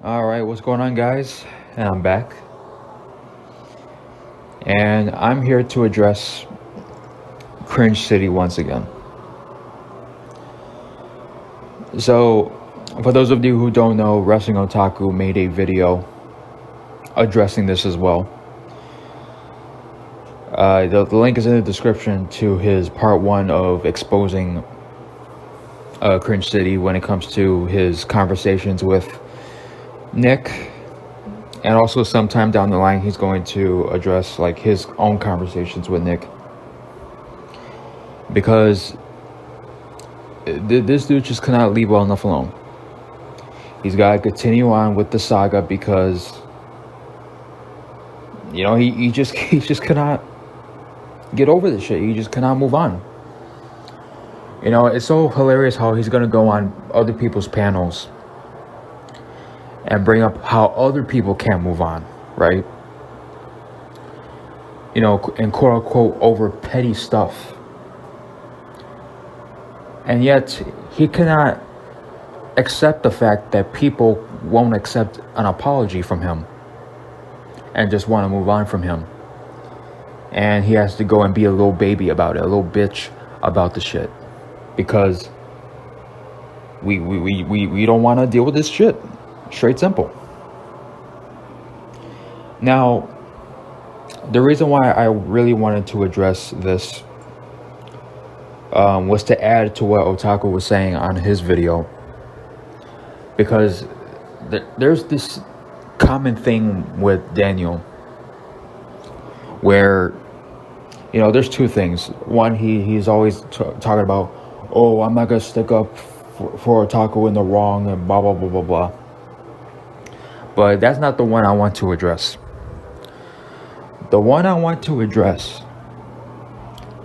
Alright, what's going on, guys? And I'm back. And I'm here to address Cringe City once again. So, for those of you who don't know, Wrestling Otaku made a video addressing this as well. The link is in the description to his part 1 of exposing Cringe City when it comes to his conversations with Nick. And also sometime down the line, he's going to address like his own conversations with Nick. Because this dude just cannot leave well enough alone. He's got to continue on with the saga because, you know, he just cannot get over this shit. He just cannot move on. You know, it's so hilarious how he's going to go on other people's panels and bring up how other people can't move on, right? You know, and quote unquote over petty stuff. And yet, he cannot accept the fact that people won't accept an apology from him and just want to move on from him. And he has to go and be a little baby about it, a little bitch about the shit. Because we don't want to deal with this shit. Straight simple. Now, the reason why I really wanted to address this was to add to what Otaku was saying on his video. Because there's this common thing with Daniel where, you know, there's two things. One, he's always talking about, oh, I'm not going to stick up for Otaku in the wrong and blah, blah, blah, blah, blah. But that's not the one I want to address. The one I want to address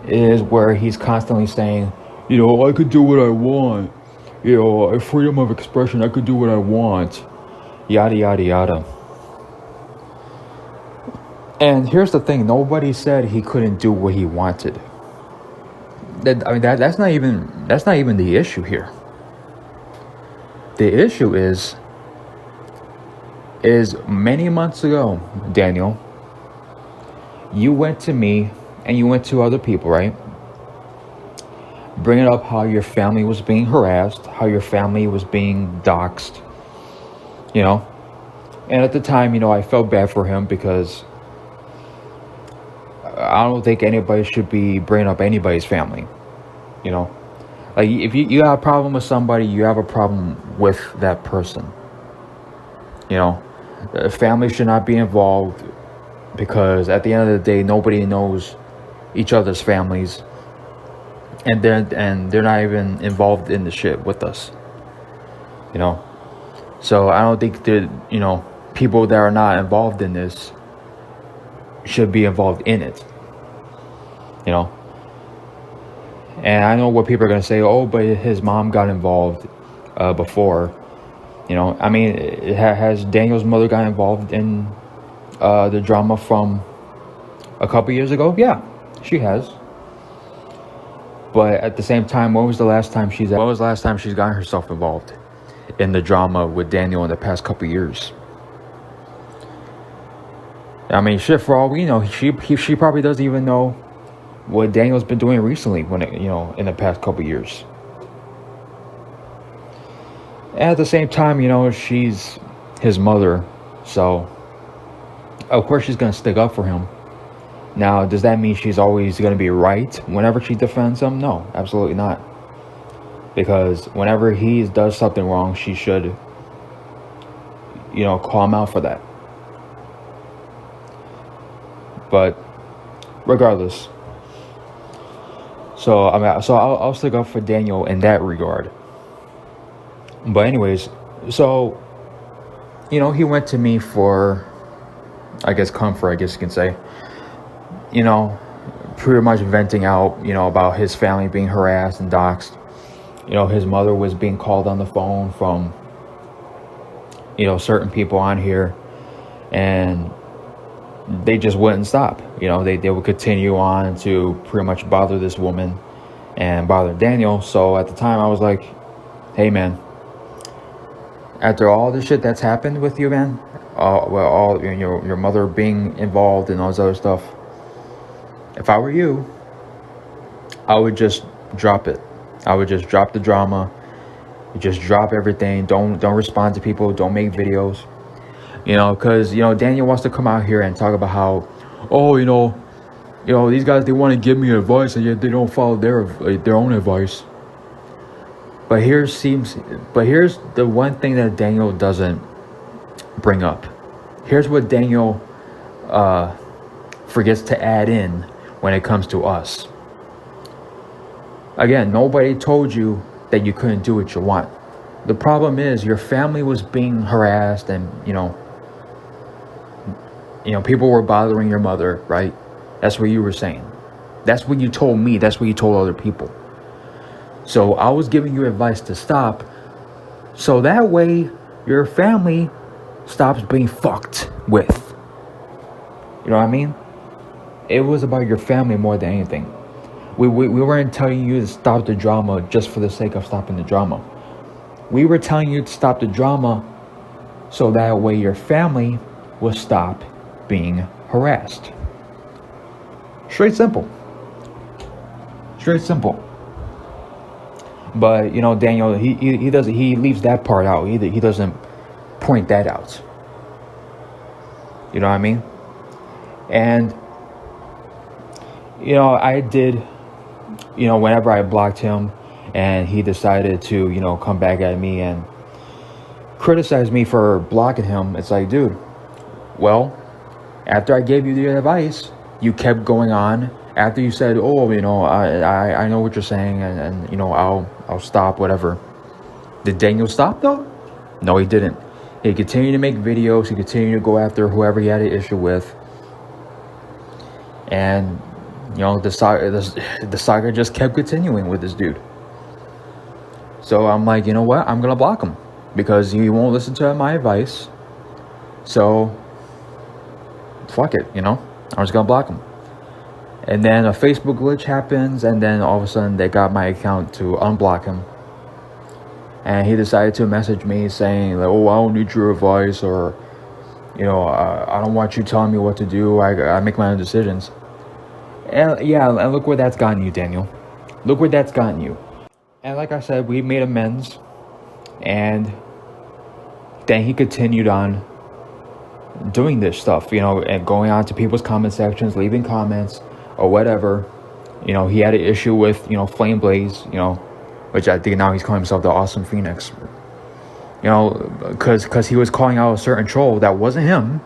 is where he's constantly saying, you know, I could do what I want. You know, freedom of expression, I could do what I want. Yada, yada, yada. And here's the thing, nobody said he couldn't do what he wanted. That's not even the issue here. The issue is many months ago, Daniel, you went to me and you went to other people, right? Bringing up how your family was being harassed, how your family was being doxxed, you know? And at the time, you know, I felt bad for him because I don't think anybody should be bringing up anybody's family, you know? Like, if you have a problem with somebody, you have a problem with that person, you know? Family should not be involved because at the end of the day, nobody knows each other's families, and they're not even involved in the shit with us, you know. So I don't think that, you know, people that are not involved in this should be involved in it, you know. And I know what people are gonna say. Oh, but his mom got involved before. You know, I mean, has Daniel's mother got involved in the drama from a couple years ago? Yeah, she has. But at the same time, when was the last time she's gotten herself involved in the drama with Daniel in the past couple years? I mean, shit, for all we know, she probably doesn't even know what Daniel's been doing recently in the past couple years. At the same time, you know, she's his mother, so of course she's going to stick up for him. Now, does that mean she's always going to be right whenever she defends him? No, absolutely not. Because whenever he does something wrong, she should, you know, call him out for that. But regardless, so I'll stick up for Daniel in that regard. But anyways, so, you know, he went to me for, I guess, comfort, I guess you can say. You know, pretty much venting out, you know, about his family being harassed and doxxed. You know, his mother was being called on the phone from, you know, certain people on here. And they just wouldn't stop. You know, they would continue on to pretty much bother this woman and bother Daniel. So at the time I was like, hey man, After all the shit that's happened with you, man, all your mother being involved and all this other stuff. If I were you, I would just drop it. I would just drop the drama. Just drop everything. Don't respond to people. Don't make videos. Because Daniel wants to come out here and talk about how, oh, these guys, they want to give me advice and yet they don't follow their own advice. But here's the one thing that Daniel doesn't bring up. Here's what Daniel forgets to add in when it comes to us. Again, nobody told you that you couldn't do what you want. The problem is your family was being harassed and, people were bothering your mother, right? That's what you were saying. That's what you told me. That's what you told other people. So I was giving you advice to stop. So that way your family stops being fucked with. You know what I mean? It was about your family more than anything. We weren't telling you to stop the drama just for the sake of stopping the drama. We were telling you to stop the drama so that way your family will stop being harassed. Straight simple. But Daniel, he leaves that part out. He doesn't point that out. You know what I mean? And I did, whenever I blocked him and he decided to, come back at me and criticize me for blocking him, it's like, dude, well, after I gave you the advice, you kept going on. After you said, oh, I know what you're saying and I'll stop, whatever. Did Daniel stop though? No, he didn't. He continued to make videos. He continued to go after whoever he had an issue with. And, the saga just kept continuing with this dude. So I'm like, you know what? I'm going to block him because he won't listen to my advice. So, fuck it, I'm just going to block him. And then a Facebook glitch happens, and then all of a sudden they got my account to unblock him. And he decided to message me saying, like, oh, I don't need your advice, or, I don't want you telling me what to do. I make my own decisions. And yeah, and look where that's gotten you, Daniel. Look where that's gotten you. And like I said, we made amends. And then he continued on doing this stuff, and going on to people's comment sections, leaving comments or whatever. He had an issue with, Flame Blaze, which I think now he's calling himself the Awesome Phoenix. Because he was calling out a certain troll that wasn't him.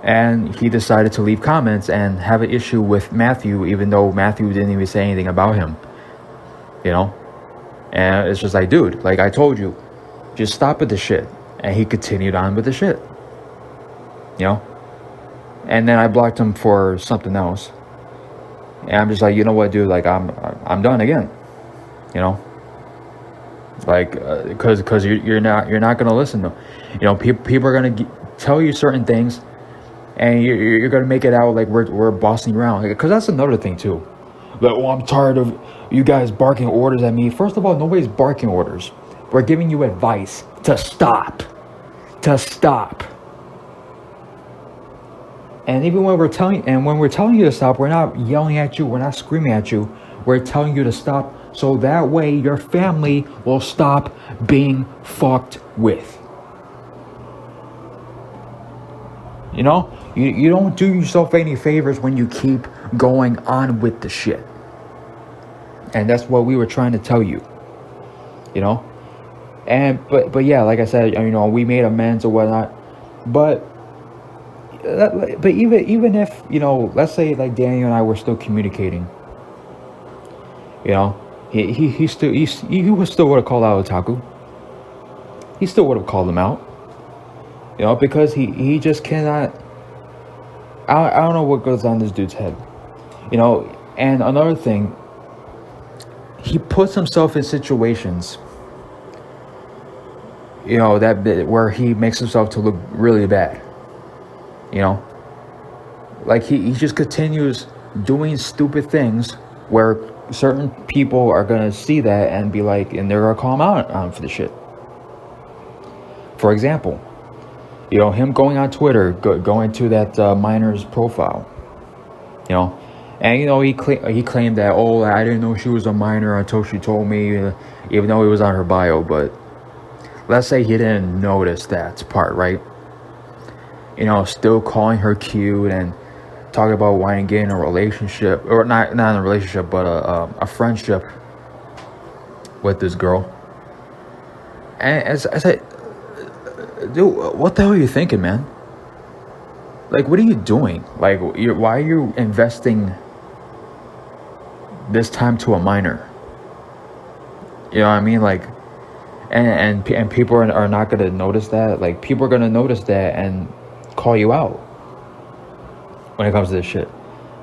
And he decided to leave comments and have an issue with Matthew, even though Matthew didn't even say anything about him. And it's just like, dude, like I told you, just stop with the shit. And he continued on with the shit. And then I blocked him for something else. And I'm just like, you know what, dude, like I'm done again. Like, cause you're not gonna listen to, people are gonna tell you certain things, and you're gonna make it out like we're bossing around. Cause that's another thing too. Like, oh, I'm tired of you guys barking orders at me. First of all, nobody's barking orders. We're giving you advice to stop. And even when we're telling you to stop, we're not yelling at you, we're not screaming at you. We're telling you to stop so that way your family will stop being fucked with. You don't do yourself any favors when you keep going on with the shit. And that's what we were trying to tell you. And but yeah, like I said, we made amends or whatnot. But even if, let's say like Daniel and I were still communicating, he still would have called out Otaku. He still would have called him out, because he just cannot. I don't know what goes on this dude's head, and another thing, he puts himself in situations, that where he makes himself to look really bad. Like he just continues doing stupid things where certain people are gonna see that and be like, and they're gonna call him out on for the shit. For example, you know, him going on Twitter, going to that minor's profile, you know, and you know he claimed that, oh, I didn't know she was a minor until she told me, even though it was on her bio. But let's say he didn't notice that part, right? You know, still calling her cute and talking about wanting to get in a relationship, or not in a relationship, but a friendship with this girl. And as I said, dude, what the hell are you thinking, man? Like, what are you doing? Like, why are you investing this time to a minor? You know what I mean? Like, and people are not gonna notice that. Like, people are gonna notice that and call you out when it comes to this shit.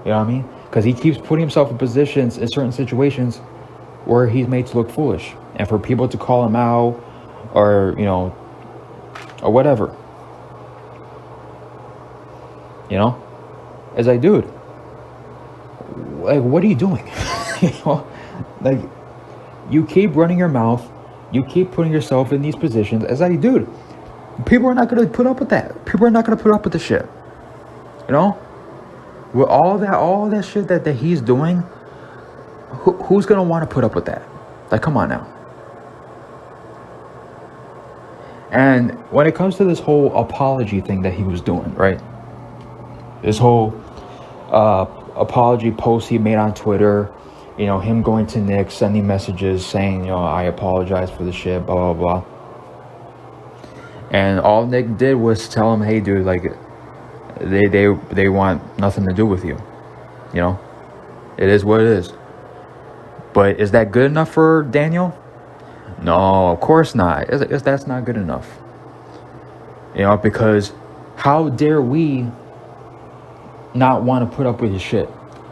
You know what I mean? Because he keeps putting himself in positions, in certain situations, where he's made to look foolish, and for people to call him out, or you know, or whatever. You know, it's like, dude, like, what are you doing? You know, like, you keep running your mouth, you keep putting yourself in these positions. It's like, dude, people are not gonna put up with that. People are not gonna put up with the shit. You know, with all that shit that he's doing, who's gonna want to put up with that? Like, come on now. And when it comes to this whole apology thing that he was doing, right? This whole apology post he made on Twitter, you know, him going to Nick, sending messages saying, you know, I apologize for the shit, blah, blah, blah. And all Nick did was tell him, hey, dude, like, they want nothing to do with you. You know, it is what it is. But is that good enough for Daniel? No, of course not. That's not good enough. You know, because how dare we not want to put up with his shit?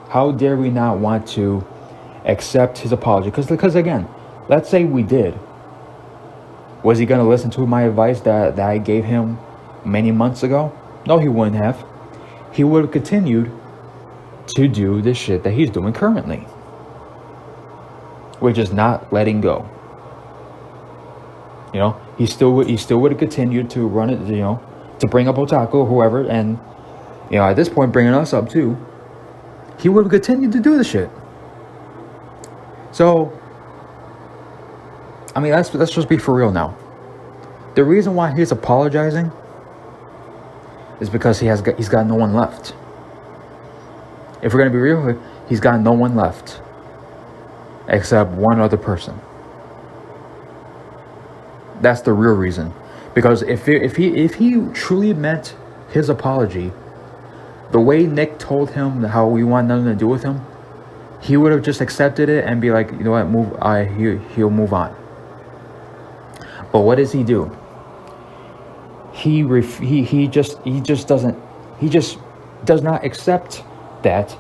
How dare we not want to accept his apology? Because again, let's say we did. Was he going to listen to my advice that I gave him many months ago? No, he wouldn't have. He would have continued to do the shit that he's doing currently, which is not letting go. You know, he still would have continued to run it, you know, to bring up Otaku or whoever, and you know, at this point, bringing us up too. He would have continued to do the shit. So, I mean, let's just be for real now. The reason why he's apologizing is because he's got no one left. If we're gonna be real, he's got no one left except one other person. That's the real reason. Because if he truly meant his apology, the way Nick told him how we want nothing to do with him, he would have just accepted it and be like, you know what, he'll move on. But what does he do? He just does not accept that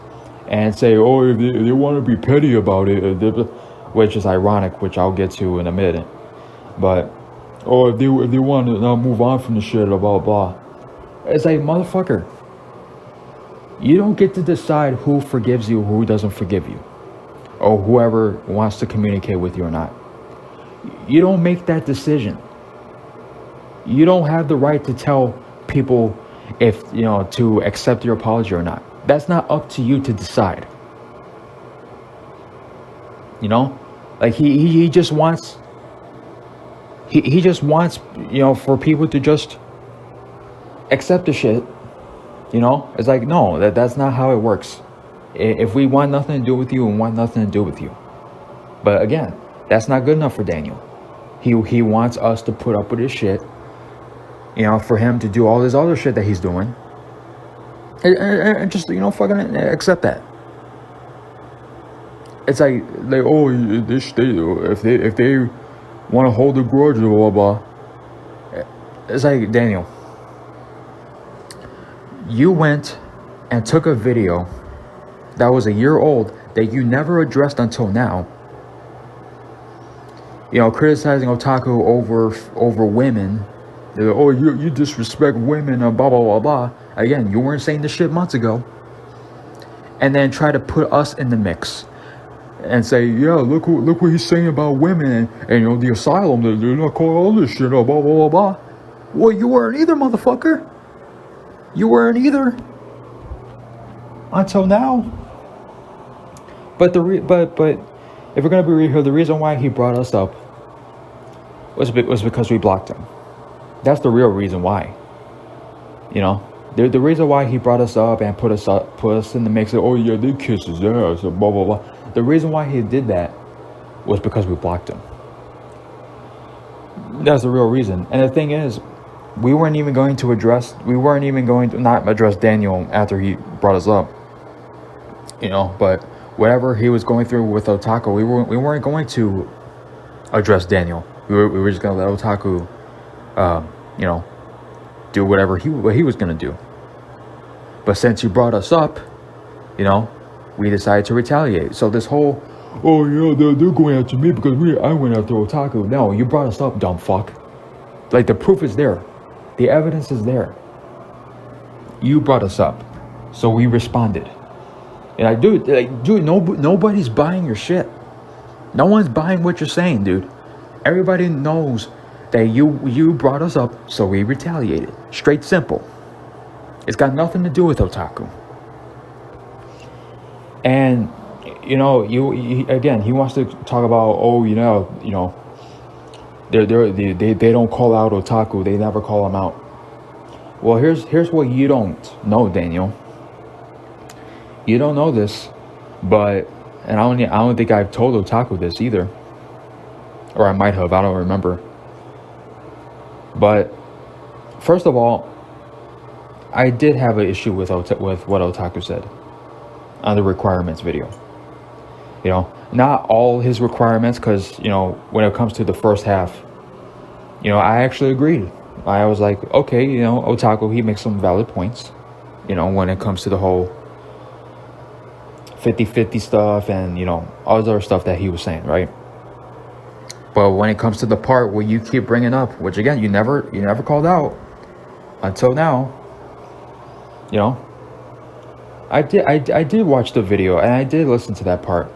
and say, oh, if they want to be petty about it, which is ironic, which I'll get to in a minute. But if they want to not move on from the shit, blah blah blah. It's like, motherfucker, you don't get to decide who forgives you, who doesn't forgive you, or whoever wants to communicate with you or not. You don't make that decision. You don't have the right to tell people if, you know, to accept your apology or not. That's not up to you to decide. You know, like he just wants. He just wants, you know, for people to just accept the shit. You know, it's like, no, that's not how it works. If we want nothing to do with you, we want nothing to do with you. But again, that's not good enough for Daniel. He wants us to put up with his shit. You know, for him to do all this other shit that he's doing. And just, you know, fucking accept that. It's like oh, if they want to hold a grudge, blah, blah, blah. It's like, Daniel, you went and took a video that was a year old that you never addressed until now. You know, criticizing otaku over women. Oh, you disrespect women, blah, blah, blah, blah. Again, you weren't saying this shit months ago. And then try to put us in the mix. And say, yeah, look what he's saying about women and you know, the asylum, they're not calling all this shit, blah, blah, blah, blah. Well, you weren't either, motherfucker. You weren't either. Until now. But if we're gonna be real here, the reason why he brought us up was because we blocked him. That's the real reason why. You know, the reason why he brought us up and put us in the mix of, oh yeah, they kiss his ass, blah blah blah. The reason why he did that was because we blocked him. That's the real reason. And the thing is, we weren't even going to not address Daniel after he brought us up. You know, but whatever he was going through with Otaku, we weren't going to address Daniel. We were just gonna let Otaku, you know, do whatever he was gonna do. But since you brought us up, you know, we decided to retaliate. So this whole, oh yeah, they're going after me because I went after Otaku. No, you brought us up, dumb fuck. Like, the proof is there, the evidence is there. You brought us up, so we responded. And dude, nobody's buying your shit. No one's buying what you're saying, dude. Everybody knows that you brought us up, so we retaliated. Straight simple. It's got nothing to do with Otaku. And you know, he wants to talk about, oh, you know, they don't call out Otaku. They never call them out. Well, here's what you don't know, Daniel. You don't know this, but, and I don't think I've told Otaku this either, or I might have. I don't remember. But first of all, I did have an issue with what Otaku said on the requirements video. You know, not all his requirements, because, you know, when it comes to the first half, you know, I actually agreed. I was like, okay, you know, Otaku, he makes some valid points, you know, when it comes to the whole 50-50 stuff and, you know, all the other stuff that he was saying, right? But when it comes to the part where you keep bringing up, which again, you never called out until now, you know, I did watch the video and I did listen to that part,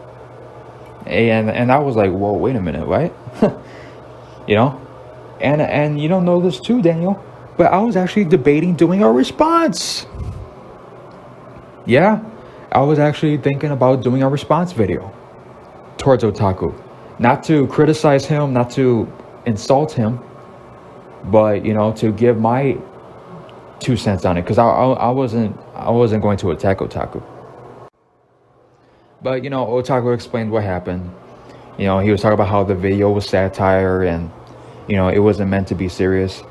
and I was like, whoa, wait a minute, what? You know, and you don't know this too, Daniel, but I was actually debating doing a response. Yeah, I was actually thinking about doing a response video towards Otaku. Not to criticize him, not to insult him, but, you know, to give my 2 cents on it, because I wasn't going to attack Otaku. But, you know, Otaku explained what happened. You know, he was talking about how the video was satire and, you know, it wasn't meant to be serious.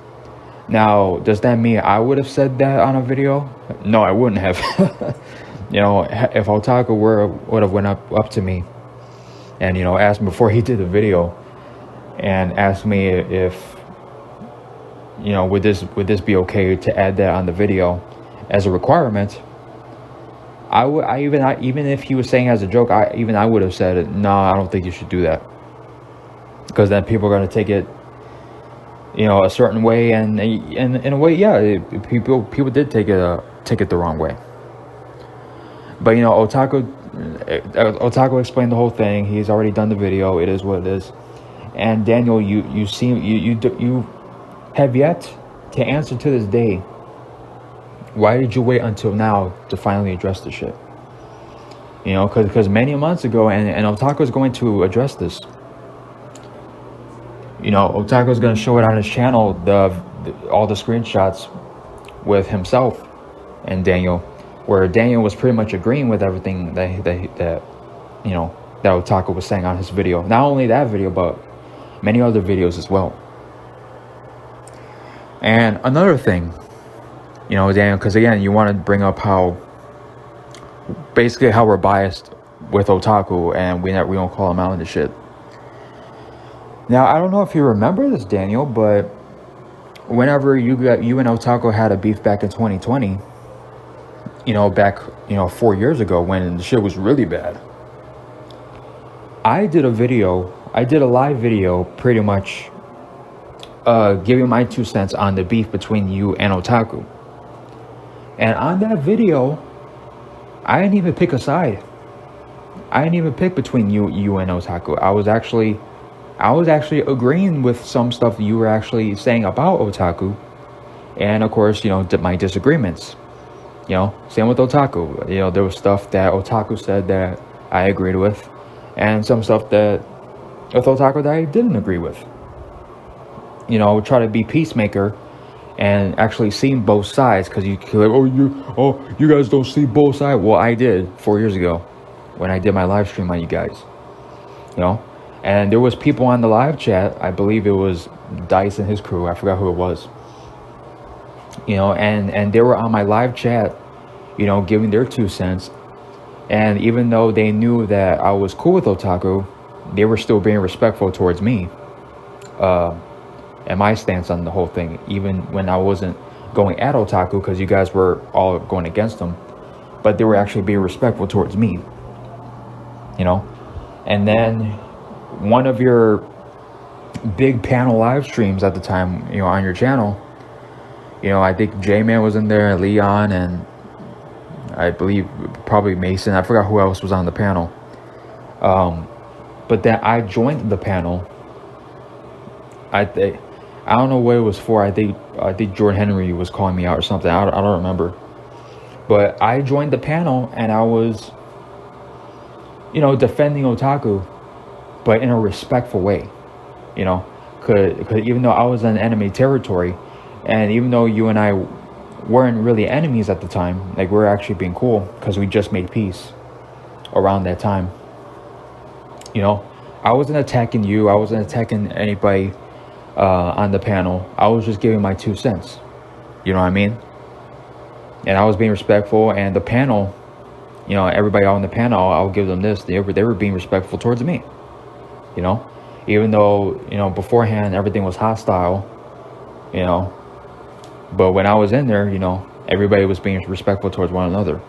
Now, does that mean I would have said that on a video? No, I wouldn't have. You know, if Otaku would have went up to me and, you know, asked me before he did the video and asked me if, you know, would this be okay to add that on the video as a requirement, even if he was saying as a joke, I would have said, no, I don't think you should do that, because then people are going to take it, you know, a certain way, and in a way, yeah, people did take it the wrong way. But, you know, Otaku explained the whole thing. He's already done the video. It is what it is. And Daniel, you have yet to answer to this day, why did you wait until now to finally address the shit? You know, because many months ago, and Otaku is going to address this. You know, Otaku is going to show it on his channel, all the screenshots with himself and Daniel, where Daniel was pretty much agreeing with everything that you know, that Otaku was saying on his video. Not only that video, but many other videos as well. And another thing, you know, Daniel, because again, you want to bring up how we're biased with Otaku and we don't call him out into shit. Now, I don't know if you remember this, Daniel, but whenever you and Otaku had a beef back in 2020, you know, 4 years ago when the shit was really bad, I did a live video pretty much giving my 2 cents on the beef between you and Otaku. And on that video, I didn't even pick a side. I didn't even pick between you and Otaku. I was actually agreeing with some stuff you were actually saying about Otaku, And of course, my disagreements. Same with otaku. There was stuff that otaku said that I agreed with, and some stuff that with otaku that I didn't agree with. Try to be peacemaker and actually seeing both sides, because you could you guys don't see both sides. Well, I did 4 years ago when I did my live stream on you guys. And there was people on the live chat. I believe it was Dice and his crew. I forgot who it was. And they were on my live chat, giving their 2 cents. And even though they knew that I was cool with otaku, they were still being respectful towards me. And my stance on the whole thing, even when I wasn't going at otaku, because you guys were all going against them, but they were actually being respectful towards me. And then one of your big panel live streams at the time, on your channel, I think J-Man was in there, Leon, and I believe probably Mason. I forgot who else was on the panel. But then I joined the panel. I don't know what it was for. I think Jordan Henry was calling me out or something. I don't remember. But I joined the panel and I was, defending otaku, but in a respectful way. Cause even though I was in enemy territory, and even though you and I weren't really enemies at the time, like we were actually being cool because we just made peace around that time. I wasn't attacking you. I wasn't attacking anybody on the panel. I was just giving my 2 cents. You know what I mean? And I was being respectful. And the panel, everybody on the panel, I'll give them this. They were being respectful towards me. Even though, beforehand everything was hostile, but when I was in there, everybody was being respectful towards one another,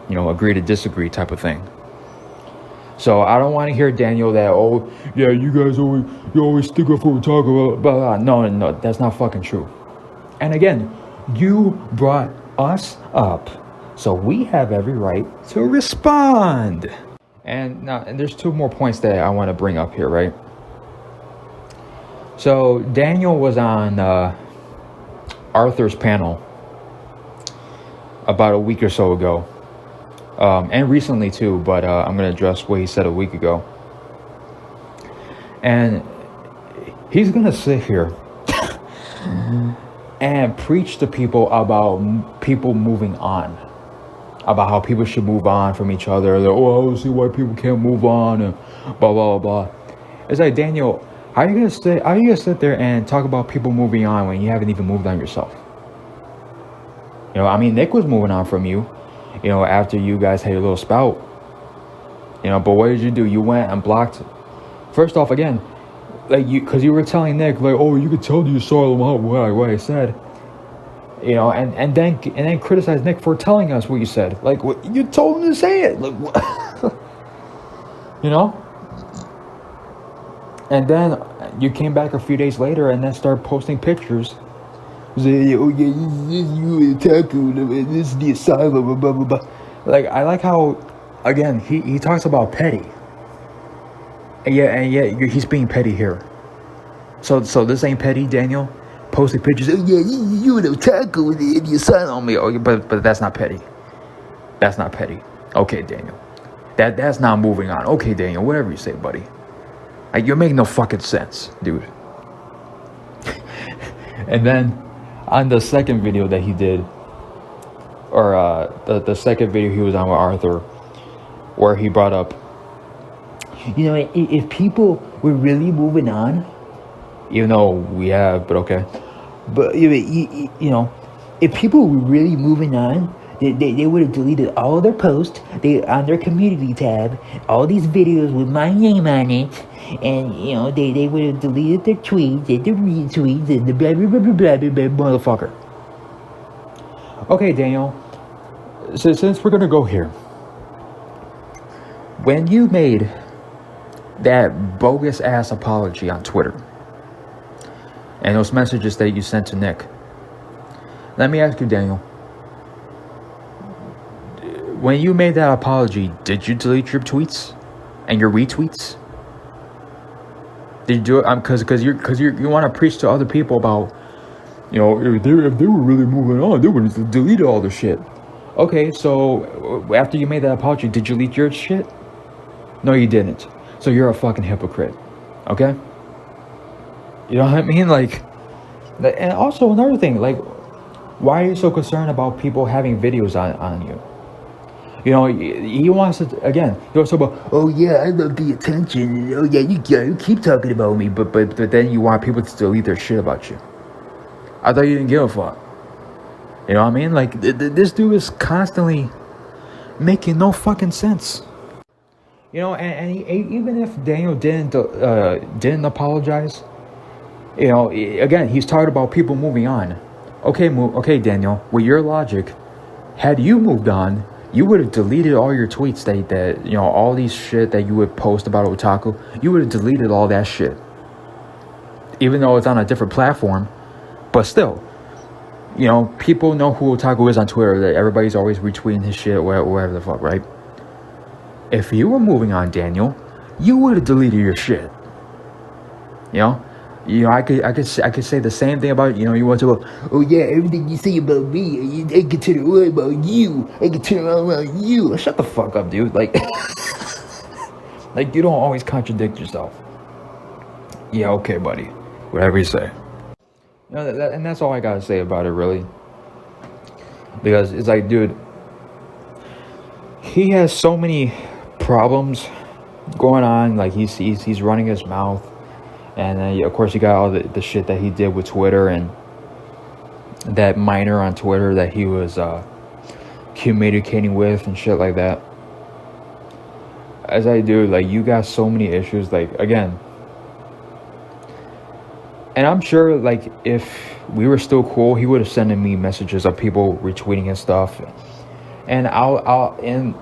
agree to disagree type of thing. So I don't want to hear Daniel that, you guys always stick up for what we talk about, blah, blah. No, that's not fucking true. And again, you brought us up, so we have every right to respond. And there's 2 more points that I want to bring up here, right? So Daniel was on Arthur's panel about a week or so ago. And recently too, but I'm going to address what he said a week ago. And he's going to sit here and preach to people about people moving on, about how people should move on from each other. Like, I don't see why people can't move on, and blah, blah, blah. It's like, Daniel, how are you gonna sit there and talk about people moving on when you haven't even moved on yourself? Nick was moving on from you, after you guys had your little spout. But what did you do? You went and blocked. First off, again, because you were telling Nick, you could tell you saw what I said. And then criticize Nick for telling us what you said. What you told him to say it. And then you came back a few days later and then started posting pictures. Say, you otaku, this is the asylum, blah, blah, blah. I like how, again, he talks about petty. And yet he's being petty here. So this ain't petty, Daniel? Posting pictures, you an otaku in the asylum. But that's not petty. That's not petty. Okay, Daniel. That's not moving on. Okay, Daniel, whatever you say, buddy. You're making no fucking sense, dude. And then on the second video that he did, or the second video he was on with Arthur, where he brought up, if people were really moving on, even though we have, but okay. But, if people were really moving on, they would have deleted all of their posts on their community tab, all these videos with my name on it, and, they would have deleted their tweets and their retweets and the blah, blah, blah, blah, blah, blah, motherfucker. Okay, Daniel, so since we're going to go here, when you made that bogus-ass apology on Twitter, and those messages that you sent to Nick, let me ask you, Daniel, when you made that apology, did you delete your tweets and your retweets? Did you do it? Because you want to preach to other people about You know, if they were really moving on, they would have deleted all the shit. Okay, so after you made that apology, did you delete your shit? No, you didn't. So you're a fucking hypocrite. Okay? You know what I mean? Like, and also another thing, like, why are you so concerned about people having videos on you? You know, he wants to, again, he wants to talk about, oh yeah, I love the attention. Oh yeah, you keep talking about me, but then you want people to delete their shit about you. I thought you didn't give a fuck. You know what I mean? Like, this dude is constantly making no fucking sense. You know, and even if Daniel didn't apologize, you know, again, he's talking about people moving on. Okay, Daniel, with your logic, had you moved on, you would have deleted all your tweets that you know, all these shit that you would post about otaku. You would have deleted all that shit, even though it's on a different platform. But still, you know, people know who otaku is on Twitter. That everybody's always retweeting his shit, whatever the fuck, right? If you were moving on, Daniel, you would have deleted your shit. You know, I could say the same thing about, you know, you want to go, oh yeah, everything you say about me, I can turn around about you. I can turn around you. Shut the fuck up, dude. Like, like, you don't always contradict yourself. Yeah, okay, buddy. Whatever you say. You know, and that's all I gotta say about it, really. Because it's like, dude, he has so many problems going on. Like, he's running his mouth. And then, of course, you got all the shit that he did with Twitter and that minor on Twitter that he was communicating with and shit like that. As I do, like, you got so many issues. Like, again, and I'm sure, like, if we were still cool, he would have sent me messages of people retweeting his stuff. And and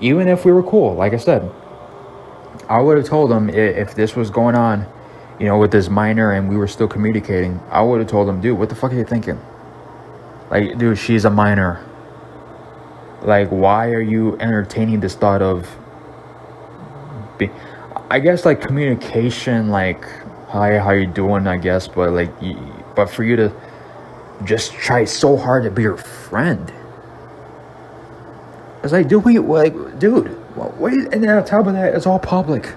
even if we were cool, like I said, I would have told him if this was going on, you know, with this minor and we were still communicating, I would have told him, dude, what the fuck are you thinking? Like, dude, she's a minor. Like, why are you entertaining this thought of, I guess, like, communication, like, hi, how you doing, I guess, but, like, but for you to just try so hard to be your friend. It's like, dude, and then on top of that, it's all public.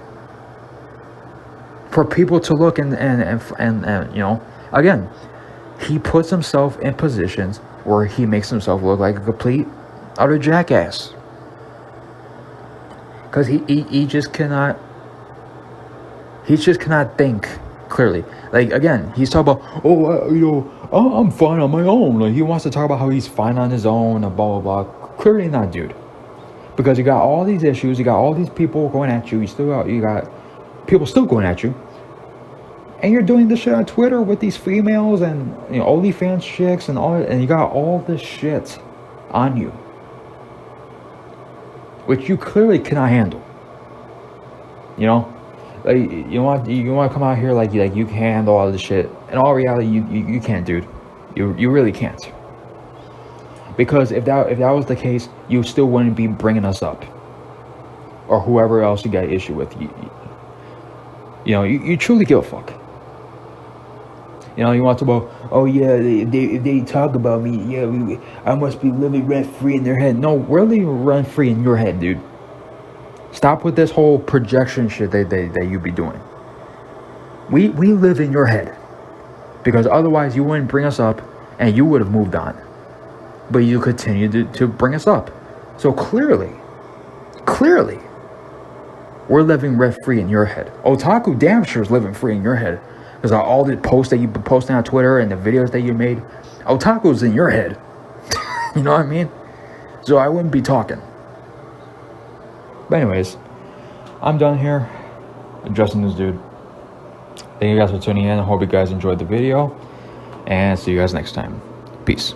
For people to look and you know, again, he puts himself in positions where he makes himself look like a complete utter jackass. Because he just cannot think clearly. Like, again, he's talking about, you know, I'm fine on my own. Like, he wants to talk about how he's fine on his own and blah blah blah. Clearly not, dude. Because you got all these issues, you got all these people going at you. You got people still going at you, and you're doing this shit on Twitter with these females and, you know, OnlyFans chicks and all, and you got all this shit on you, which you clearly cannot handle. You know, like, you want to come out here like you can handle all this shit. In all reality, you can't, dude. You really can't. Because if that was the case, you still wouldn't be bringing us up, or whoever else you got issue with. You know, you truly give a fuck. You know, you want to go, oh yeah, they talk about me. Yeah, I must be living rent free in their head. No, we're living rent free in your head, dude. Stop with this whole projection shit that you be doing. We live in your head, because otherwise you wouldn't bring us up, and you would have moved on. But you continue to bring us up. So clearly, we're living rent free in your head. Otaku damn sure is living free in your head. Because all the posts that you've been posting on Twitter and the videos that you made, Otaku's in your head. You know what I mean? So I wouldn't be talking. But anyways, I'm done here addressing this dude. Thank you guys for tuning in. I hope you guys enjoyed the video. And see you guys next time. Peace.